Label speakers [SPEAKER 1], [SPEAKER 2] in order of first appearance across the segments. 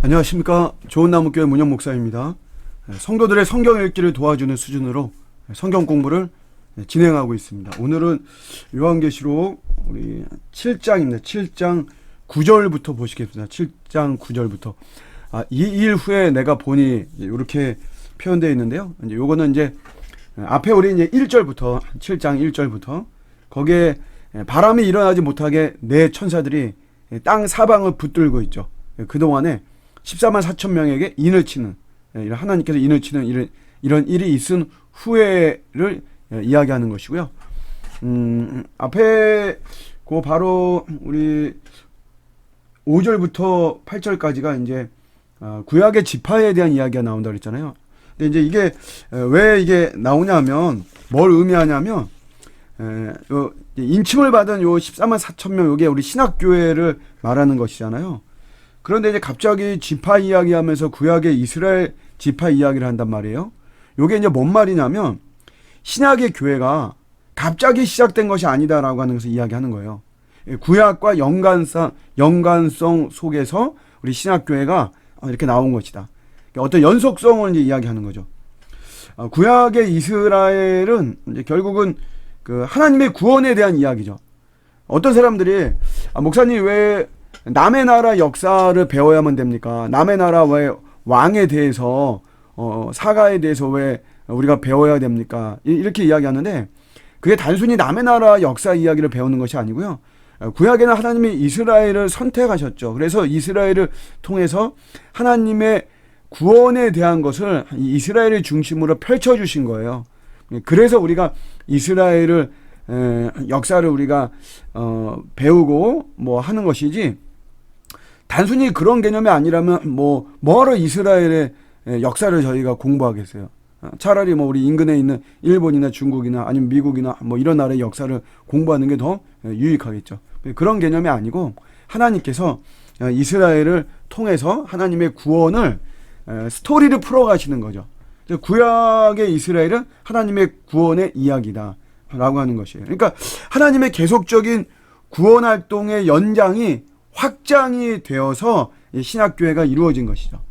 [SPEAKER 1] 안녕하십니까. 좋은나무교회 문현 목사입니다. 성도들의 성경 읽기를 도와주는 수준으로 성경 공부를 진행하고 있습니다. 오늘은 요한계시록 우리 7장입니다. 7장 9절부터 보시겠습니다. 7장 9절부터. 이 일 후에 내가 보니 이렇게 표현되어 있는데요. 이제 요거는 이제 앞에 우리 이제 1절부터 7장 1절부터 거기에 바람이 일어나지 못하게 네 천사들이 땅 사방을 붙들고 있죠. 그동안에 14만 4천 명에게 인을 치는, 하나님께서 인을 치는 이런 일이 있은 후회를 이야기하는 것이고요. 앞에 그 바로 우리 5절부터 8절까지가 이제 구약의 지파에 대한 이야기가 나온다고 그랬잖아요. 근데 이제 이게 왜 이게 나오냐면 뭘 의미하냐면 인침을 받은 요 14만 4천 명 요게 우리 신학교회를 말하는 것이잖아요. 그런데 이제 갑자기 지파 이야기하면서 구약의 이스라엘 지파 이야기를 한단 말이에요. 요게 이제 뭔 말이냐면 신약의 교회가 갑자기 시작된 것이 아니다라고 하는 것을 이야기하는 거예요. 구약과 연관성 속에서 우리 신약교회가 이렇게 나온 것이다. 어떤 연속성을 이제 이야기하는 거죠. 구약의 이스라엘은 이제 결국은 그 하나님의 구원에 대한 이야기죠. 어떤 사람들이 목사님 왜 남의 나라 역사를 배워야만 됩니까? 남의 나라 왜 왕에 대해서 사가에 대해서 왜 우리가 배워야 됩니까? 이렇게 이야기하는데 그게 단순히 남의 나라 역사 이야기를 배우는 것이 아니고요. 구약에는 하나님이 이스라엘을 선택하셨죠. 그래서 이스라엘을 통해서 하나님의 구원에 대한 것을 이스라엘을 중심으로 펼쳐주신 거예요. 그래서 우리가 이스라엘을 역사를 우리가 배우고 뭐 하는 것이지 단순히 그런 개념이 아니라면 뭐하러 이스라엘의 역사를 저희가 공부하겠어요. 차라리 뭐 우리 인근에 있는 일본이나 중국이나 아니면 미국이나 뭐 이런 나라의 역사를 공부하는 게 더 유익하겠죠. 그런 개념이 아니고 하나님께서 이스라엘을 통해서 하나님의 구원을 스토리를 풀어가시는 거죠. 구약의 이스라엘은 하나님의 구원의 이야기다 라고 하는 것이에요. 그러니까 하나님의 계속적인 구원 활동의 연장이 확장이 되어서 신약교회가 이루어진 것이죠.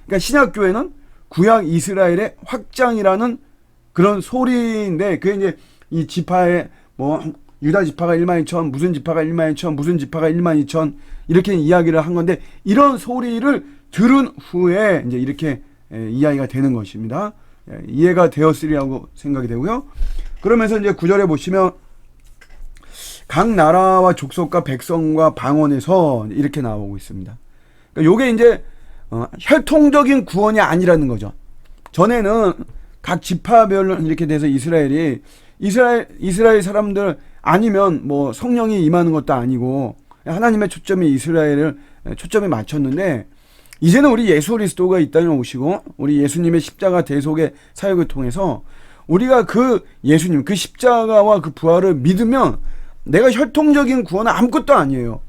[SPEAKER 1] 그러니까 신약교회는 구약 이스라엘의 확장이라는 그런 소리인데 그게 이제 이 지파의 뭐 유다 지파가 1만 2천, 무슨 지파가 1만 2천, 무슨 지파가 1만 2천 이렇게 이야기를 한 건데 이런 소리를 들은 후에 이제 이렇게 이야기가 되는 것입니다. 이해가 되었으리라고 생각이 되고요. 그러면서 이제 9절에 보시면 각 나라와 족속과 백성과 방언에서 이렇게 나오고 있습니다. 그러니까 요게 이제 혈통적인 구원이 아니라는 거죠. 전에는 각 지파별로 이렇게 돼서 이스라엘 사람들 아니면 뭐 성령이 임하는 것도 아니고 하나님의 초점이 이스라엘을 초점에 맞췄는데 이제는 우리 예수 그리스도가 이 땅에 오시고 우리 예수님의 십자가 대속의 사역을 통해서 우리가 그 예수님 그 십자가와 그 부활을 믿으면 내가 혈통적인 구원은 아무것도 아니에요.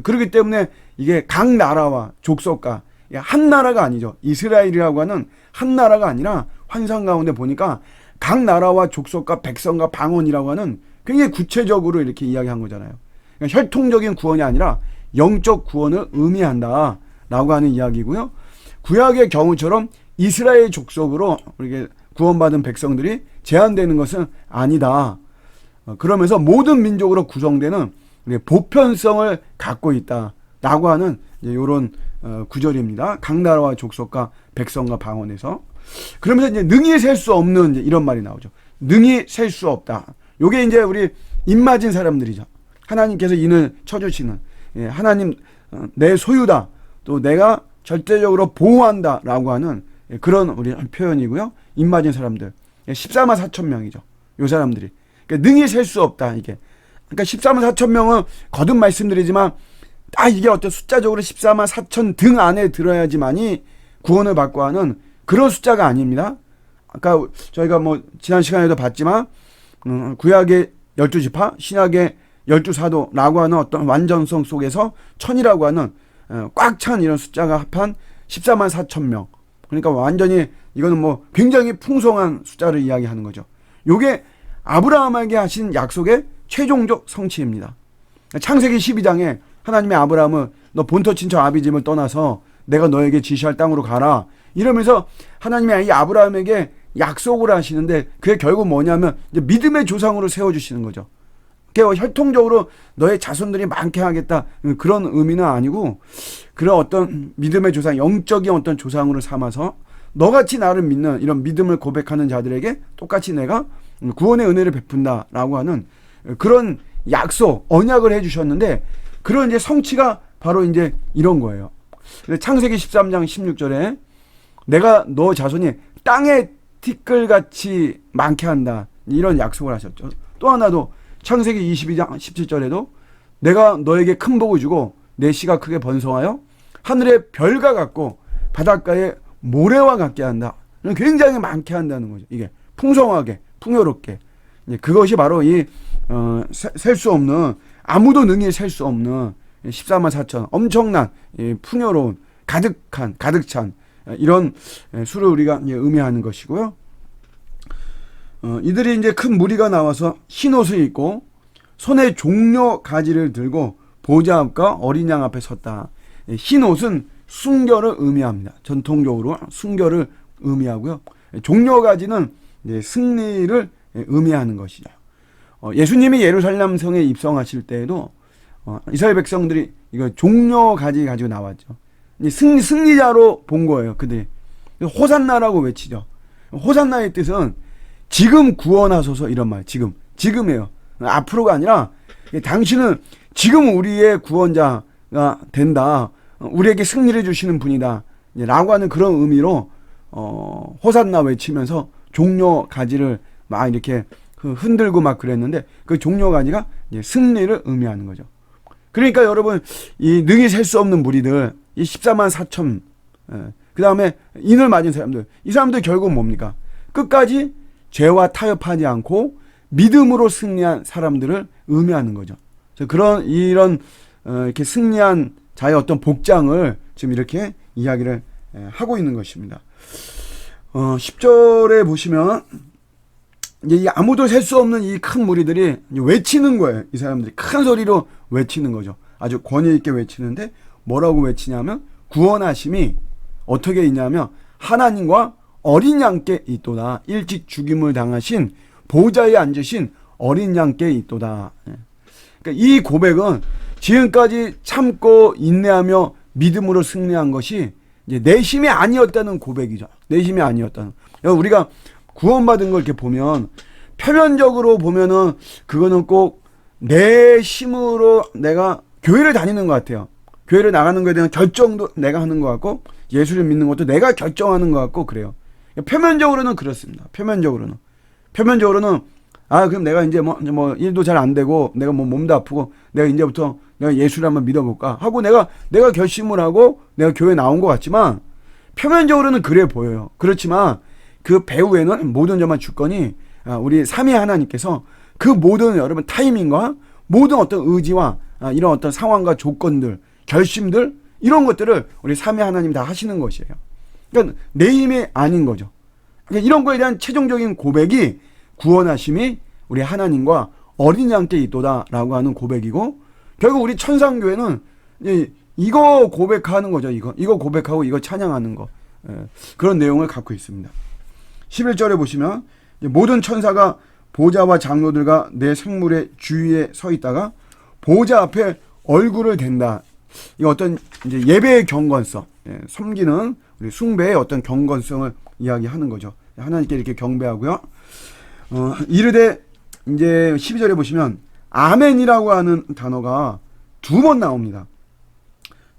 [SPEAKER 1] 그렇기 때문에 이게 각 나라와 족속과 한 나라가 아니죠. 이스라엘이라고 하는 한 나라가 아니라 환상 가운데 보니까 각 나라와 족속과 백성과 방언이라고 하는 굉장히 구체적으로 이렇게 이야기한 거잖아요. 그러니까 혈통적인 구원이 아니라 영적 구원을 의미한다 라고 하는 이야기고요. 구약의 경우처럼 이스라엘 족속으로 이렇게 구원받은 백성들이 제한되는 것은 아니다. 그러면서 모든 민족으로 구성되는 보편성을 갖고 있다라고 하는 이런 구절입니다. 각 나라와 족속과 백성과 방언에서 그러면서 이제 능히 셀 수 없는 이런 말이 나오죠. 능히 셀 수 없다. 요게 이제 우리 입 맞은 사람들이죠. 하나님께서 인을 쳐주시는 하나님 내 소유다. 또 내가 절대적으로 보호한다라고 하는 그런 우리 표현이고요. 입 맞은 사람들 14만 4천 명이죠. 요 사람들이. 그러니까 능히 셀 수 없다 이게. 그러니까 14만 4천 명은 거듭 말씀드리지만 이게 어떤 숫자적으로 14만 4천 등 안에 들어야지만이 구원을 받고 하는 그런 숫자가 아닙니다. 아까 저희가 뭐 지난 시간에도 봤지만 구약의 12지파, 신약의 12사도라고 하는 어떤 완전성 속에서 천이라고 하는 꽉 찬 이런 숫자가 합한 14만 4천 명. 그러니까 완전히 이거는 뭐 굉장히 풍성한 숫자를 이야기하는 거죠. 요게 아브라함에게 하신 약속의 최종적 성취입니다. 창세기 12장에 하나님의 아브라함을 너 본토 친척 아비 집을 떠나서 내가 너에게 지시할 땅으로 가라. 이러면서 하나님이 이 아브라함에게 약속을 하시는데 그게 결국 뭐냐면 이제 믿음의 조상으로 세워주시는 거죠. 혈통적으로 너의 자손들이 많게 하겠다 그런 의미는 아니고 그런 어떤 믿음의 조상, 영적인 어떤 조상으로 삼아서 너같이 나를 믿는 이런 믿음을 고백하는 자들에게 똑같이 내가 구원의 은혜를 베푼다라고 하는 그런 약속, 언약을 해주셨는데 그런 이제 성취가 바로 이제 이런 거예요. 창세기 13장 16절에 내가 너 자손이 땅의 티끌같이 많게 한다 이런 약속을 하셨죠. 또 하나도 창세기 22장 17절에도 내가 너에게 큰 복을 주고 내 씨가 크게 번성하여 하늘의 별과 같고 바닷가의 모래와 같게 한다. 굉장히 많게 한다는 거죠. 이게 풍성하게 풍요롭게 그것이 바로 이 셀 수 없는 아무도 능히 셀 수 없는 14만 4천 엄청난 풍요로운 가득한 가득찬 이런 수를 우리가 의미하는 것이고요. 이들이 이제 큰 무리가 나와서 흰 옷을 입고 손에 종려 가지를 들고 보좌 앞과 어린 양 앞에 섰다. 흰 옷은 순결을 의미합니다. 전통적으로 순결을 의미하고요. 종려 가지는 승리를 의미하는 것이죠. 예수님이 예루살렘 성에 입성하실 때에도 이스라엘 백성들이 이거 종려 가지 가지고 나왔죠. 승리자로 본 거예요. 그들이 호산나라고 외치죠. 호산나의 뜻은 지금 구원하소서 이런 말. 지금이에요. 앞으로가 아니라 당신은 지금 우리의 구원자가 된다. 우리에게 승리를 주시는 분이다. 라고 하는 그런 의미로 호산나 외치면서 종려 가지를 막 이렇게 흔들고 막 그랬는데 그 종려 가지가 승리를 의미하는 거죠. 그러니까 여러분 이 능히 셀 수 없는 무리들 이 14만 4천 그 다음에 인을 맞은 사람들 이 사람들 결국 뭡니까? 끝까지 죄와 타협하지 않고 믿음으로 승리한 사람들을 의미하는 거죠. 그래서 이런 이렇게 승리한 자의 어떤 복장을 지금 이렇게 이야기를 하고 있는 것입니다. 10절에 보시면 이제 아무도 셀 수 없는 이 큰 무리들이 외치는 거예요. 이 사람들이 큰 소리로 외치는 거죠. 아주 권위 있게 외치는데 뭐라고 외치냐면 구원하심이 어떻게 있냐면 하나님과 어린 양께 있도다. 일찍 죽임을 당하신 보좌에 앉으신 어린 양께 있도다. 그러니까 이 고백은 지금까지 참고 인내하며 믿음으로 승리한 것이 이제 내심이 아니었다는 고백이죠. 내심이 아니었다는. 우리가 구원받은 걸 이렇게 보면 표면적으로 보면은 그거는 꼭 내 힘으로 내가 교회를 다니는 것 같아요. 교회를 나가는 것에 대한 결정도 내가 하는 것 같고 예수를 믿는 것도 내가 결정하는 것 같고 그래요. 표면적으로는 그렇습니다. 표면적으로는 그럼 내가 이제 뭐 일도 잘 안 되고 내가 뭐 몸도 아프고 내가 이제부터 내가 예수를 한번 믿어볼까 하고 내가 결심을 하고 내가 교회 나온 것 같지만 표면적으로는 그래 보여요. 그렇지만 그 배후에는 모든 점만 주권이 우리 삼위 하나님께서 그 모든 여러분 타이밍과 모든 어떤 의지와 이런 어떤 상황과 조건들, 결심들 이런 것들을 우리 삼위 하나님이 다 하시는 것이에요. 그러니까 내 힘이 아닌 거죠. 그러니까 이런 거에 대한 최종적인 고백이 구원하심이 우리 하나님과 어린 양께 있도다라고 하는 고백이고 결국 우리 천상교회는 이거 고백하는 거죠. 이거 고백하고 이거 찬양하는 거 그런 내용을 갖고 있습니다. 11절에 보시면 모든 천사가 보좌와 장로들과 내 생물의 주위에 서 있다가 보좌 앞에 얼굴을 댄다. 이 어떤 이제 예배의 경건성, 섬기는 우리 숭배의 어떤 경건성을 이야기하는 거죠. 하나님께 이렇게 경배하고요. 이르되 이제 12절에 보시면 아멘이라고 하는 단어가 두 번 나옵니다.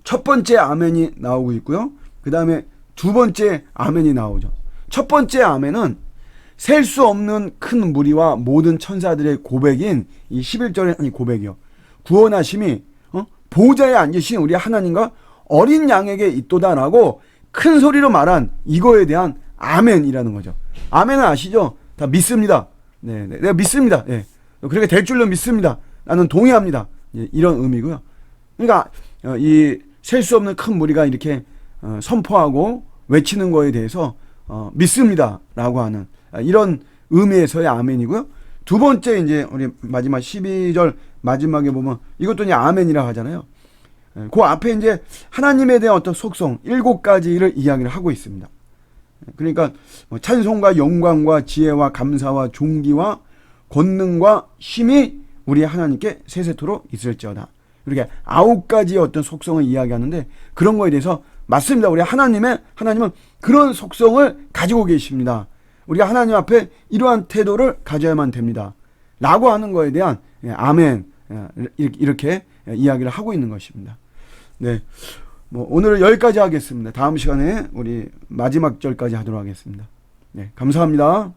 [SPEAKER 1] 첫 번째 아멘이 나오고 있고요. 그 다음에 두 번째 아멘이 나오죠. 첫 번째 아멘은 셀 수 없는 큰 무리와 모든 천사들의 고백인 이 11절의 고백이요. 구원하심이 보좌에 앉으신 우리 하나님과 어린 양에게 있도다라고 큰 소리로 말한 이거에 대한 아멘이라는 거죠. 아멘은 아시죠? 다 믿습니다. 네, 내가 믿습니다. 네. 그렇게 될 줄로 믿습니다. 나는 동의합니다. 이런 의미고요. 그러니까 이 셀 수 없는 큰 무리가 이렇게 선포하고 외치는 거에 대해서 믿습니다라고 하는 이런 의미에서의 아멘이고요. 두 번째 이제 우리 마지막 12절 마지막에 보면 이것도 이제 아멘이라고 하잖아요. 그 앞에 이제 하나님에 대한 어떤 속성 7가지를 이야기를 하고 있습니다. 그러니까 찬송과 영광과 지혜와 감사와 존귀와 권능과 힘이 우리 하나님께 세세토록 있을지어다. 이렇게 9가지의 어떤 속성을 이야기하는데 그런 거에 대해서 맞습니다. 우리 하나님은 그런 속성을 가지고 계십니다. 우리가 하나님 앞에 이러한 태도를 가져야만 됩니다. 라고 하는 거에 대한 아멘 이렇게 이야기를 하고 있는 것입니다. 네, 오늘은 여기까지 하겠습니다. 다음 시간에 우리 마지막 절까지 하도록 하겠습니다. 네, 감사합니다.